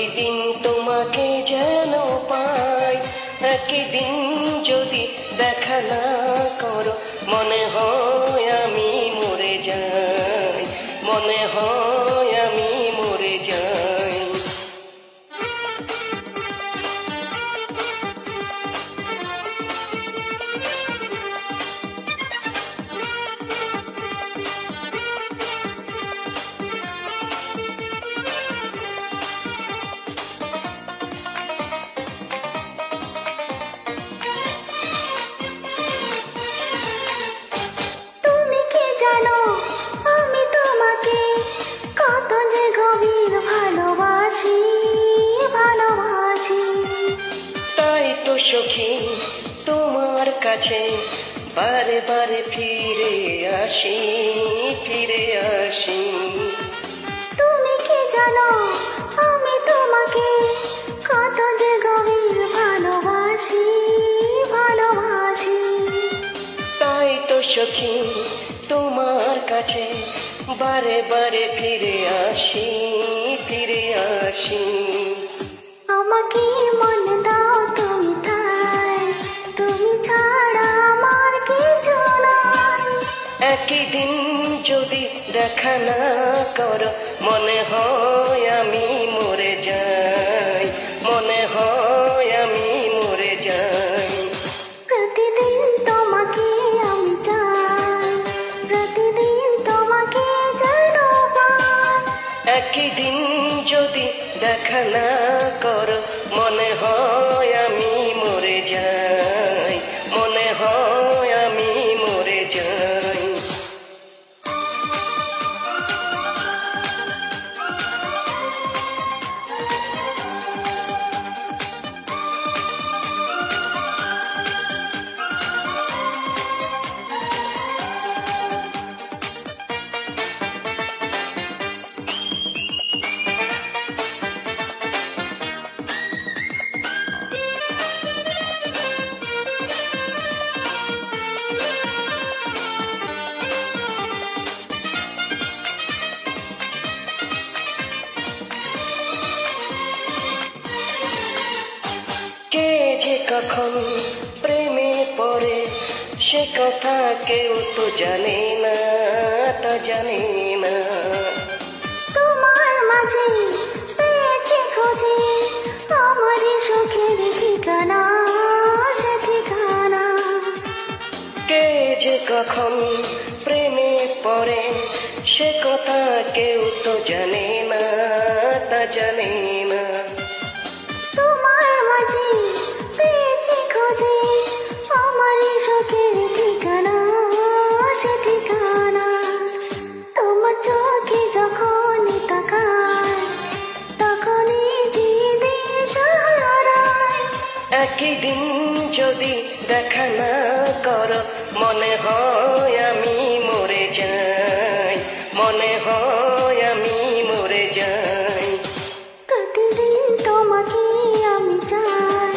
প্রতিদিন তোমাকে যেন পাই, একদিন যদি দেখা না করো মনে হয় আমি মরে যাই, মনে হয় আমি মরে যাই। সখী তোমার কাছে বারে বারে ফিরে আসি, ফিরে আসি। তুমি কি জানো আমি তোমাকে কত যে গভীর ভালোবাসি, ভালোবাসি। তাই তো সখী তোমার কাছে বারে বারে ফিরে আসি, ফিরে আসি। আমাকে মনে দাও তুমি তাই, তুমি ছাড়া আমার কিছু নাই। একদিন যদি দেখা না করো মনে হয় আমি মরে যাই, মনে হয় আমি মরে যাই। প্রতিদিন তোমাকে আমি চাই, প্রতিদিন তোমাকে যেন পাই। একদিন যদি দেখা না করো মনে হয় আমি মরে যাই, মনে হয় আমি মরে যাই। কে যে কখন প্রেমে পড়ে সে কথা কেউ তো জানে না, তা জানে না। তোমার মাঝে পেয়েছি খোঁজে আমারই সুখের ঠিকানা, সে ঠিকানা। কে যে কখন প্রেমে পড়ে সে কথা কেউ তো জানে না, তা জানে না। তোমার মাঝে পেয়েছি খোঁজে আমারই সুখের ঠিকানা, সে ঠিকানা। তোমার চোখে যখন তাকায় তখনই জিদে সাহারায়। একদিন যদি দেখা না করো মনে হয় আমি মরে যাই, মনে হয় আমি মরে যাই। প্রতিদিন তোমাকে আমি চাই,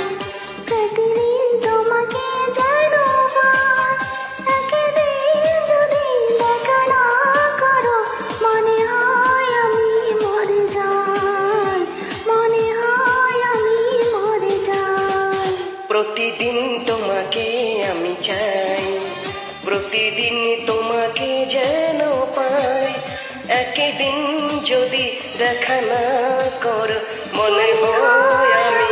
প্রতিদিন তোমাকে যেন পাই। একদিন যদি দেখা না করো মনে হয় আমি মরে যাই, মনে হয় আমি মরে যাই। প্রতিদিন তোমাকে আমি চাই, প্রতিদিন তোমাকে যেন পাই। একদিন যদি দেখা না করো মনে হয় আমি